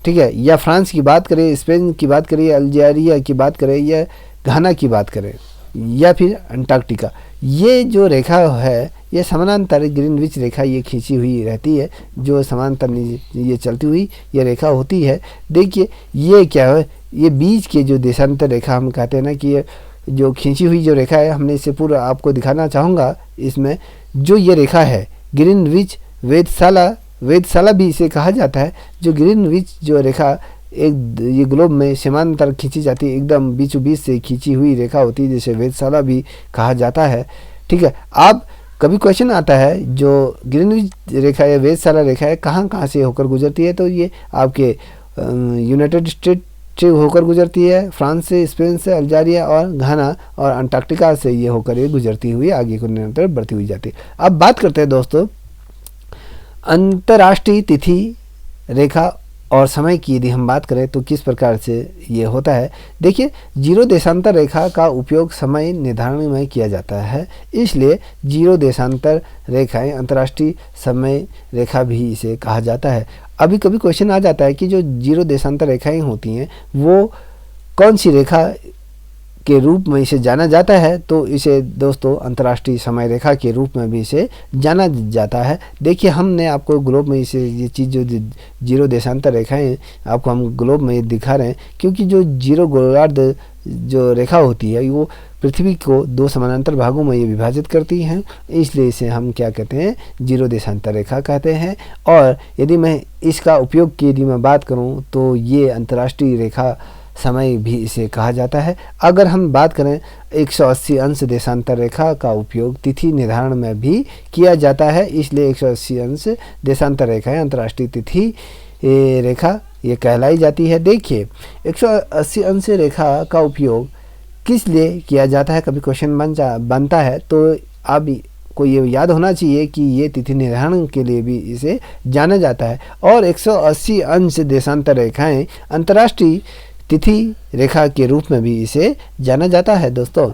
ठीक है, या फ्रांस की बात करें, स्पेन की बात करें, अल्जीरिया की बात करें, या घाना की बात करें, या फिर अंटार्कटिका, ये जो रेखा है ये समानांतर ग्रीनविच रेखा ये खींची हुई रहती है, जो समानांतर ये चलती हुई ये रेखा होती है। देखिए ये क्या है, ये बीच के जो देशांतर रेखा हम कहते हैं ना कि ये जो खींची हुई जो रेखा है, हमने इसे पूरा आपको दिखाना चाहूँगा। इसमें जो ये रेखा है ग्रीनविच वेधशाला भी इसे कहा जाता है। जो ग्रीनविच जो रेखा एक ये ग्लोब में समानांतर खींची जाती है, एकदम बीचों बीच से खींची हुई रेखा होती है, जिसे वेधशाला भी कहा जाता है, ठीक है। आप कभी क्वेश्चन आता है जो ग्रीनविच रेखा या वेधशाला रेखा है कहाँ से होकर गुजरती है, तो ये आपके यूनाइटेड स्टेट से होकर गुजरती है, फ्रांस से, स्पेन से, अल्जीरिया और घाना और अंटार्कटिका से ये होकर ये गुजरती हुई आगे को निरंतर बढ़ती हुई जाती है। अब बात करते हैं दोस्तों अंतर्राष्ट्रीय तिथि रेखा और समय की यदि हम बात करें तो किस प्रकार से ये होता है। देखिए 0 देशांतर रेखा का उपयोग समय निर्धारण में किया जाता है, इसलिए 0 देशांतर रेखाएं अंतर्राष्ट्रीय समय रेखा भी इसे कहा जाता है। अभी कभी क्वेश्चन आ जाता है कि जो 0 देशांतर रेखाएं होती हैं वो कौन सी रेखा के रूप में इसे जाना जाता है, तो इसे दोस्तों अंतर्राष्ट्रीय समय रेखा के रूप में भी इसे जाना जाता है। देखिए हमने आपको ग्लोब में इसे ये चीज़ जो 0 देशांतर रेखाएं आपको हम ग्लोब में दिखा रहे हैं, क्योंकि जो 0 गोलार्ध जो रेखा होती है वो पृथ्वी को 2 समानांतर भागों में ये विभाजित करती हैं, इसलिए इसे हम क्या कहते हैं 0 देशांतर रेखा कहते हैं। और यदि मैं इसका उपयोग की यदि मैं बात करूँ तो ये अंतर्राष्ट्रीय रेखा समय भी इसे कहा जाता है। अगर हम बात करें 180 अंश देशांतर रेखा का उपयोग तिथि निर्धारण में भी किया जाता है, इसलिए 180 अंश देशांतर रेखाएं अंतर्राष्ट्रीय तिथि रेखा ये कहलाई जाती है। देखिए 180 अंश रेखा का उपयोग किस लिए किया जाता है, कभी क्वेश्चन बनता है तो आप को ये याद होना चाहिए कि ये तिथि निर्धारण के लिए भी इसे जाना जाता है। और 180 अंश देशांतर रेखाएं अंतर्राष्ट्रीय तिथि रेखा के रूप में भी इसे जाना जाता है। दोस्तों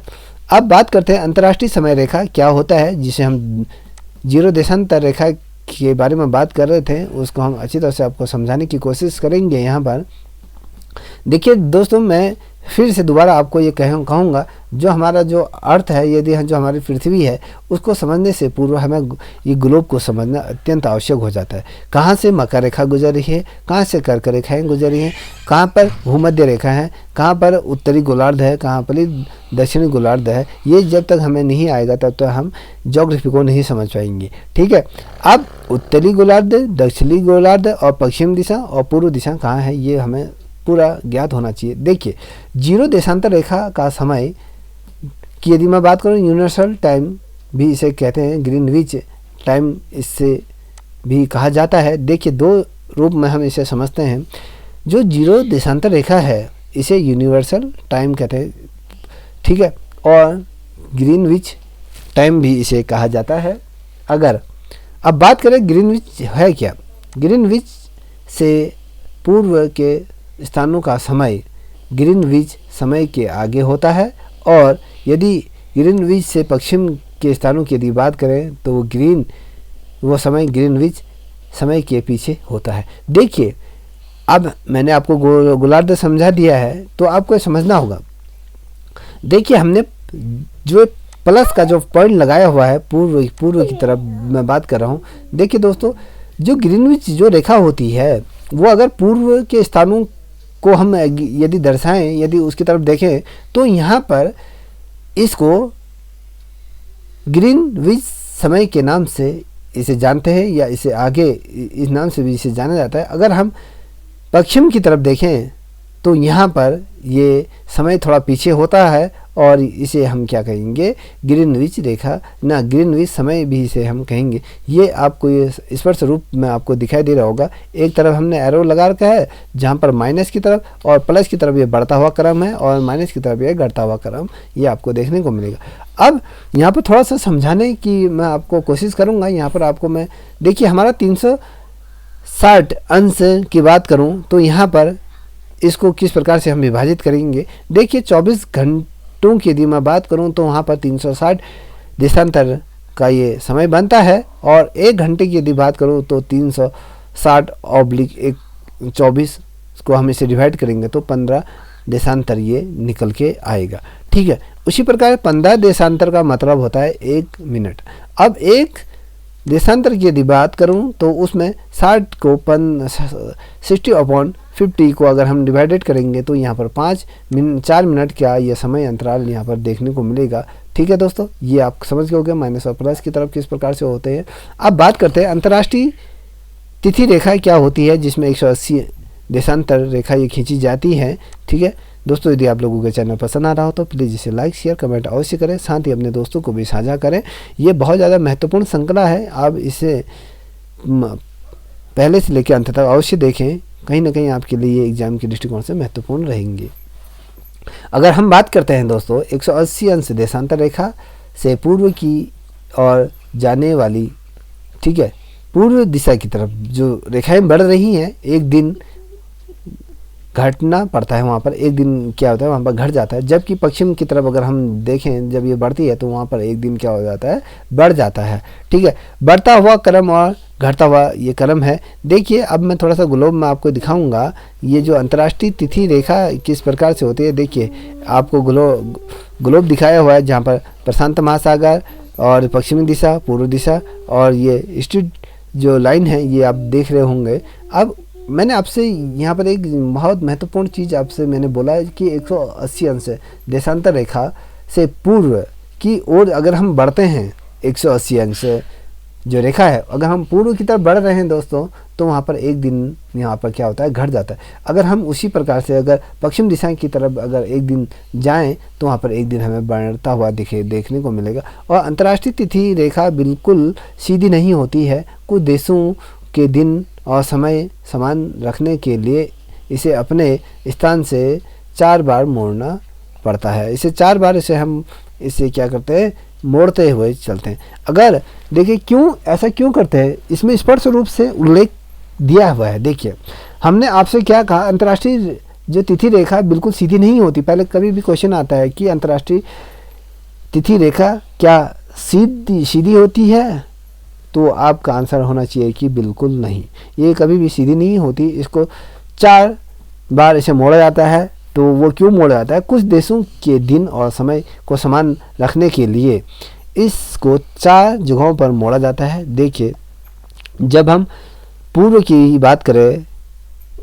अब बात करते हैं अंतर्राष्ट्रीय समय रेखा क्या होता है, जिसे हम 0 देशांतर रेखा के बारे में बात कर रहे थे, उसको हम अच्छी तरह से आपको समझाने की कोशिश करेंगे यहाँ पर। देखिए दोस्तों, मैं फिर से दोबारा आपको ये कहूँगा, जो हमारा जो अर्थ है, यदि जो हमारी पृथ्वी है, उसको समझने से पूर्व हमें ये ग्लोब को समझना अत्यंत आवश्यक हो जाता है। कहाँ से मकर रेखा गुजर रही है, कहाँ से कर्क रेखाएँ गुजर रही हैं, कहाँ पर भूमध्य रेखा है, कहाँ पर उत्तरी गोलार्ध है, कहाँ पर दक्षिणी गोलार्ध है, ये जब तक हमें नहीं आएगा तब तक हम ज्योग्राफी को नहीं समझ पाएंगे। ठीक है, अब उत्तरी गोलार्ध, दक्षिणी गोलार्ध और पश्चिम दिशा और पूर्व दिशा कहाँ है, ये हमें पूरा ज्ञात होना चाहिए। देखिए, जीरो देशांतर रेखा का समय की यदि मैं बात करूं, यूनिवर्सल टाइम भी इसे कहते हैं, ग्रीनविच टाइम इससे भी कहा जाता है। देखिए, दो रूप में हम इसे समझते हैं। जो जीरो देशांतर रेखा है इसे यूनिवर्सल टाइम कहते हैं, ठीक है, और ग्रीनविच टाइम भी इसे कहा जाता है। अगर अब बात करें ग्रीनविच है क्या, ग्रीनविच से पूर्व के स्थानों का समय ग्रीनविच समय के आगे होता है, और यदि ग्रीनविच से पश्चिम के स्थानों की यदि बात करें तो वो समय ग्रीनविच समय के पीछे होता है। देखिए, अब मैंने आपको गोलार्ध समझा दिया है, तो आपको समझना होगा। देखिए, हमने जो प्लस का जो पॉइंट लगाया हुआ है पूर्व की तरफ मैं बात कर रहा हूँ। देखिए दोस्तों, जो ग्रीनविच जो रेखा होती है वो अगर पूर्व के स्थानों को हम यदि दर्शाएं, यदि उसकी तरफ देखें, तो यहाँ पर इसको ग्रीनविच समय के नाम से इसे जानते हैं, या इसे आगे इस नाम से भी इसे जाना जाता है। अगर हम पश्चिम की तरफ देखें तो यहाँ पर ये समय थोड़ा पीछे होता है, और इसे हम क्या कहेंगे, ग्रीनविच रेखा ना ग्रीनविच समय भी इसे हम कहेंगे। ये आपको ये स्पष्ट रूप में आपको दिखाई दे रहा होगा। एक तरफ हमने एरो लगा रखा है जहाँ पर माइनस की तरफ, और प्लस की तरफ ये बढ़ता हुआ क्रम है, और माइनस की तरफ ये घटता हुआ क्रम ये आपको देखने को मिलेगा। अब यहाँ पर थोड़ा सा समझाने की मैं आपको कोशिश करूँगा। यहाँ पर आपको मैं देखिए, हमारा 360 अंश की बात करूँ तो यहाँ पर इसको किस प्रकार से हम विभाजित करेंगे। देखिए, 24 घंटों की यदि मैं बात करूं तो वहाँ पर 360 देशांतर का ये समय बनता है, और 1 घंटे की यदि बात करूं तो 360/24 को हम इसे डिवाइड करेंगे तो 15 देशांतर ये निकल के आएगा। ठीक है, उसी प्रकार 15 देशांतर का मतलब होता है 1 मिनट। अब एक देशांतर की यदि बात करूं तो उसमें 60 को 60/50 को अगर हम डिवाइडेड करेंगे तो यहाँ पर 4 मिनट का यह समय अंतराल यहाँ पर देखने को मिलेगा। ठीक है दोस्तों, ये आप समझ गए होंगे माइनस और प्लस की तरफ किस प्रकार से होते हैं। अब बात करते हैं अंतर्राष्ट्रीय तिथि रेखा क्या होती है, जिसमें 180 देशांतर रेखा ये खींची जाती है। ठीक है दोस्तों, यदि आप लोगों के चैनल पसंद आ रहा हो तो प्लीज़ इसे लाइक शेयर कमेंट अवश्य करें, साथ ही अपने दोस्तों को भी साझा करें। ये बहुत ज़्यादा महत्वपूर्ण श्रृंखला है, आप इसे पहले से लेकर अंत तक अवश्य देखें, कहीं ना कहीं आपके लिए एग्जाम के दृष्टिकोण से महत्वपूर्ण रहेंगे। अगर हम बात करते हैं दोस्तों 180 अंश देशांतर रेखा से पूर्व की और जाने वाली, ठीक है, पूर्व दिशा की तरफ जो रेखाएं बढ़ रही हैं, एक दिन घटना पड़ता है, वहाँ पर एक दिन क्या होता है, वहाँ पर घट जाता है। जबकि पश्चिम की तरफ अगर हम देखें, जब ये बढ़ती है तो वहाँ पर एक दिन क्या हो जाता है, बढ़ जाता है। ठीक है, बढ़ता हुआ क्रम और घटता हुआ ये क्रम है। देखिए, अब मैं थोड़ा सा ग्लोब में आपको दिखाऊंगा ये जो अंतर्राष्ट्रीय तिथि रेखा किस प्रकार से होती है। देखिए, आपको ग्लोब दिखाया हुआ है जहाँ पर प्रशांत महासागर और पश्चिमी दिशा, पूर्व दिशा, और ये स्ट्रीट जो लाइन है ये आप देख रहे होंगे। अब मैंने आपसे यहाँ पर एक बहुत महत्वपूर्ण चीज़ आपसे मैंने बोला है कि 180 अंश देशांतर रेखा से पूर्व की ओर अगर हम बढ़ते हैं, 180 अंश जो रेखा है अगर हम पूर्व की तरफ बढ़ रहे हैं दोस्तों, तो वहाँ पर एक दिन यहाँ पर क्या होता है, घट जाता है। अगर हम उसी प्रकार से अगर पश्चिम दिशा की तरफ अगर एक दिन जाएं तो वहाँ पर एक दिन हमें बढ़ता हुआ देखने को मिलेगा। और अंतर्राष्ट्रीय तिथि रेखा बिल्कुल सीधी नहीं होती है, कुछ देशों के दिन और समय समान रखने के लिए इसे अपने स्थान से 4 बार मोड़ना पड़ता है। इसे 4 बार हम इसे क्या करते हैं, मोड़ते हुए चलते हैं। अगर देखिए ऐसा क्यों करते हैं, इसमें स्पष्ट रूप से उल्लेख दिया हुआ है। देखिए, हमने आपसे क्या कहा, अंतर्राष्ट्रीय जो तिथि रेखा बिल्कुल सीधी नहीं होती। पहले कभी भी क्वेश्चन आता है कि अंतर्राष्ट्रीय तिथि रेखा क्या सीधी होती है, तो आपका आंसर होना चाहिए कि बिल्कुल नहीं, ये कभी भी सीधी नहीं होती। इसको 4 बार इसे मोड़ा जाता है। तो वो क्यों मोड़ा जाता है? कुछ देशों के दिन और समय को समान रखने के लिए इसको 4 जगहों पर मोड़ा जाता है। देखिए, जब हम पूर्व की बात करें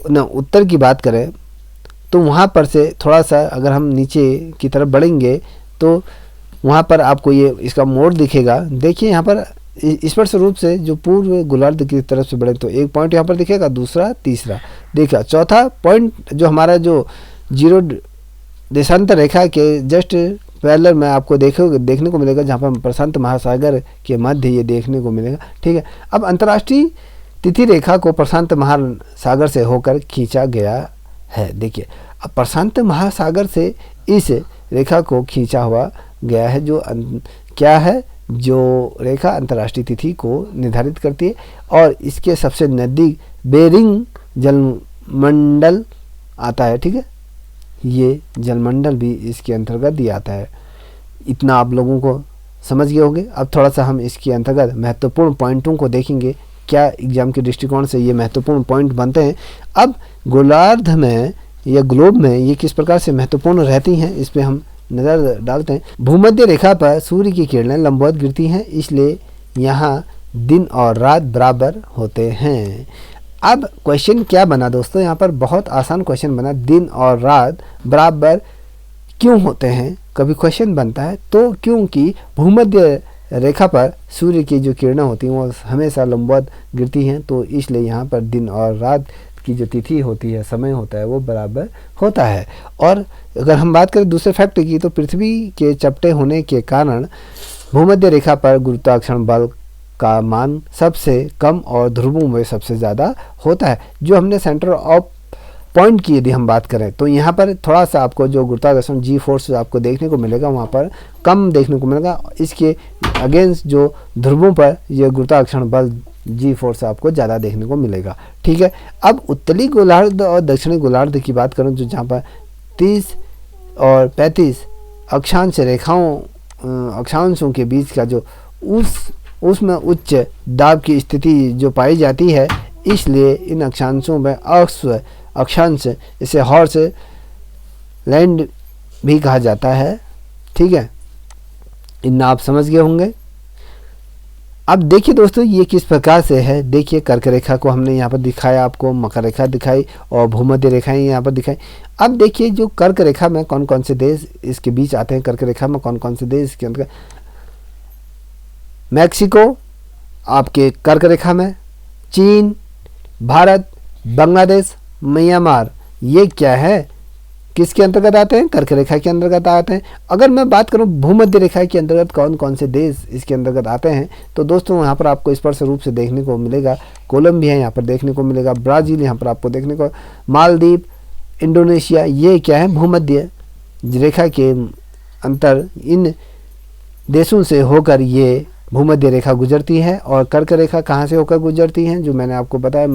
न उत्तर की बात करें तो वहाँ पर से थोड़ा सा अगर हम नीचे की तरफ बढ़ेंगे तो वहाँ पर आपको ये इसका मोड़ दिखेगा। देखिए यहाँ पर स्पष्ट रूप से जो पूर्व गोलार्ध की तरफ से बढ़े तो एक पॉइंट यहाँ पर दिखेगा, दूसरा, तीसरा, देखा चौथा पॉइंट जो हमारा जो जीरो देशांतर रेखा के जस्ट पैरेलल में आपको देखने को मिलेगा, जहाँ पर प्रशांत महासागर के मध्य ये देखने को मिलेगा। ठीक है, अब अंतर्राष्ट्रीय तिथि रेखा को प्रशांत महासागर से होकर खींचा गया है। देखिए, अब प्रशांत महासागर से इस रेखा को खींचा हुआ गया है, जो क्या है, जो रेखा अंतर्राष्ट्रीय तिथि को निर्धारित करती है। और इसके सबसे नज़दीक बेरिंग जलमंडल आता है। ठीक है, ये जलमंडल भी इसके अंतर्गत ही आता है। इतना आप लोगों को समझ गए होंगे। अब थोड़ा सा हम इसके अंतर्गत महत्वपूर्ण पॉइंटों को देखेंगे, क्या एग्जाम के दृष्टिकोण से ये महत्वपूर्ण पॉइंट बनते हैं। अब गोलार्ध में या ग्लोब में ये किस प्रकार से महत्वपूर्ण रहती हैं, इस पर हम नज़र डालते हैं। भूमध्य रेखा पर सूर्य की किरणें लंबवत गिरती हैं, इसलिए यहाँ दिन और रात बराबर होते हैं। अब क्वेश्चन क्या बना दोस्तों, यहाँ पर बहुत आसान क्वेश्चन बना, दिन और रात बराबर क्यों होते हैं? कभी क्वेश्चन बनता है तो क्योंकि भूमध्य रेखा पर सूर्य की जो किरणें होती हैं वो हमेशा लंबवत गिरती हैं, तो इसलिए यहाँ पर दिन और रात की जो तिथि होती है, समय होता है, वो बराबर होता है। और अगर हम बात करें दूसरे फैक्ट की, तो पृथ्वी के चपटे होने के कारण भूमध्य रेखा पर गुरुत्वाकर्षण बल का मान सबसे कम और ध्रुवों में सबसे ज़्यादा होता है। जो हमने सेंटर ऑफ पॉइंट की यदि हम बात करें तो यहाँ पर थोड़ा सा आपको जो गुरुत्वाकर्षण जी फोर्स आपको देखने को मिलेगा वहाँ पर कम देखने को मिलेगा। इसके अगेंस्ट जो ध्रुवों पर यह गुरुत्वाकर्षण बल जी फोर्स आपको ज़्यादा देखने को मिलेगा। ठीक है, अब उत्तरी गोलार्ध और दक्षिणी गोलार्ध की बात करूँ, जो जहाँ पर 30 और 35 अक्षांश रेखाओं अक्षांशों के बीच का जो उसमें उच्च दाब की स्थिति जो पाई जाती है, इसलिए इन अक्षांशों में अक्षांश इसे हॉर्स लैंड भी कहा जाता है। ठीक है, इन आप समझ गए होंगे। अब देखिए दोस्तों, ये किस प्रकार से है। देखिए, कर्क रेखा को हमने यहाँ पर दिखाया, आपको मकर रेखा दिखाई और भूमध्य रेखाएं यहाँ पर दिखाई। अब देखिए, जो कर्क रेखा में कौन कौन से देश इसके बीच आते हैं, कर्क रेखा में कौन कौन से देश इसके अंदर, मैक्सिको आपके कर्क रेखा में, चीन, भारत, बांग्लादेश, म्यांमार, ये क्या है, किसके अंतर्गत आते हैं? कर्क रेखा के अंतर्गत आते हैं। अगर मैं बात करूं भूमध्य रेखा के अंतर्गत कौन कौन से देश इसके अंतर्गत आते हैं, तो दोस्तों यहाँ पर आपको स्पष्ट रूप से देखने को मिलेगा, कोलंबिया यहाँ पर देखने को मिलेगा, ब्राज़ील यहाँ पर आपको देखने को, मालदीव, इंडोनेशिया, ये क्या है, भूमध्य रेखा के अंतर इन देशों से होकर ये भूमध्य रेखा गुजरती है। और कर्क रेखा कहाँ से होकर गुजरती है, जो मैंने आपको बताया,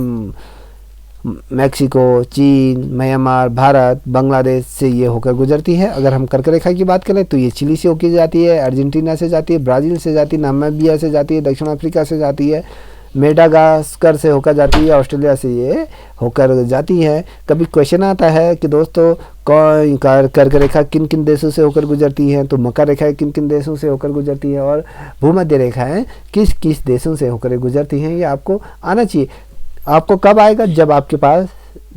मैक्सिको, चीन, म्यांमार, भारत, बांग्लादेश से ये होकर गुजरती है। अगर हम कर्क रेखा की बात करें तो ये चिली से होकर जाती है, अर्जेंटीना से जाती है, ब्राज़ील से जाती है, नामीबिया से जाती है, दक्षिण अफ्रीका से जाती है, मेडागास्कर से होकर जाती है, ऑस्ट्रेलिया से ये होकर जाती है। कभी क्वेश्चन आता है कि दोस्तों कौन कर्क रेखा किन किन देशों से होकर गुजरती है, तो मकर रेखाएं किन किन देशों से होकर गुजरती है और भूमध्य रेखाएं किस किस देशों से होकर गुजरती हैं, ये आपको आना चाहिए। आपको कब आएगा, जब आपके पास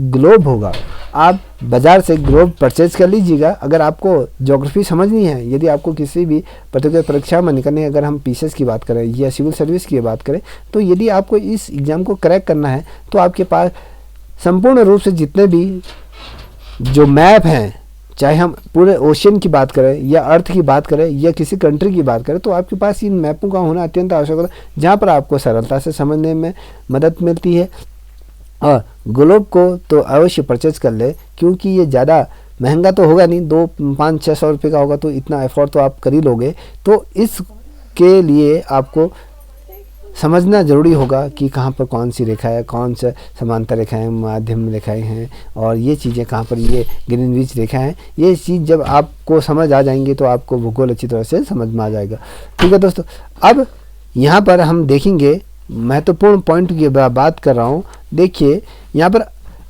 ग्लोब होगा। आप बाज़ार से ग्लोब परचेज कर लीजिएगा। अगर आपको ज्योग्राफी समझनी है, यदि आपको किसी भी प्रतियोगिता परीक्षा में निकलनी है, अगर हम पीसीएस की बात करें या सिविल सर्विस की बात करें, तो यदि आपको इस एग्ज़ाम को क्रैक करना है तो आपके पास संपूर्ण रूप से जितने भी जो मैप हैं, चाहे हम पूरे ओशियन की बात करें या अर्थ की बात करें या किसी कंट्री की बात करें, तो आपके पास इन मैपों का होना अत्यंत आवश्यक होता है, जहाँ पर आपको सरलता से समझने में मदद मिलती है। और ग्लोब को तो अवश्य परचेज कर ले, क्योंकि ये ज़्यादा महंगा तो होगा नहीं, 200-500-600 रुपये का होगा, तो इतना एफर्ट तो आप कर ही लोगे। तो इसके लिए आपको समझना ज़रूरी होगा कि कहाँ पर कौन सी रेखा है, कौन से समांतर रेखाएं, माध्यम रेखाएं हैं, और ये चीज़ें कहाँ पर ये ग्रीनविच रेखा है। ये चीज़ जब आपको समझ आ जाएंगी तो आपको भूगोल अच्छी तरह से समझ में आ जाएगा। ठीक है दोस्तों, अब यहाँ पर हम देखेंगे महत्वपूर्ण पॉइंट की बात कर रहा हूँ। देखिए, यहाँ पर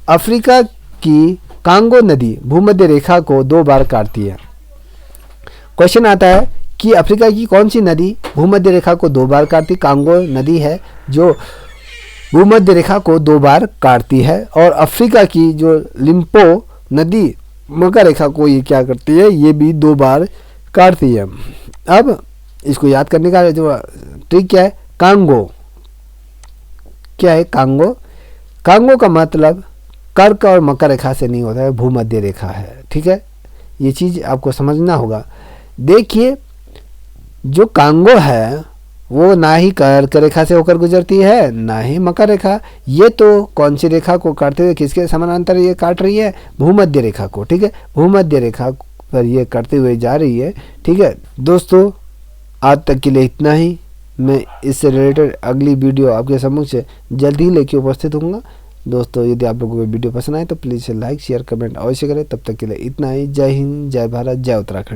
अफ्रीका की कांगो नदी भूमध्य रेखा को 2 बार काटती है। क्वेश्चन आता है कि अफ्रीका की कौन सी नदी भूमध्य रेखा को 2 बार काटती? कांगो नदी है जो भूमध्य रेखा को 2 बार काटती है। और अफ्रीका की जो लिम्पो नदी मकर रेखा को ये क्या करती है? ये भी 2 बार काटती है। अब इसको याद करने का जो ट्रिक क्या है? कांगो क्या है? कांगो, कांगो का मतलब कर्क और मकर रेखा से नहीं होता है, भूमध्य रेखा है। ठीक है, ये चीज़ आपको समझना होगा। देखिए जो कांगो है वो ना ही कर्क रेखा से होकर गुजरती है ना ही मकर रेखा। ये तो कौन सी रेखा को काटते हुए किसके समानांतर ये काट रही है? भूमध्य रेखा को। ठीक है, भूमध्य रेखा पर ये करते हुए जा रही है। ठीक है दोस्तों, आज तक के लिए इतना ही। मैं इससे रिलेटेड अगली वीडियो आपके समक्ष जल्द ही लेके उपस्थित होऊंगा। दोस्तों यदि आप लोगों को वीडियो पसंद आए तो प्लीज़ लाइक शेयर कमेंट अवश्य करें। तब तक के लिए इतना ही। जय हिंद, जय भारत, जय उत्तराखंड।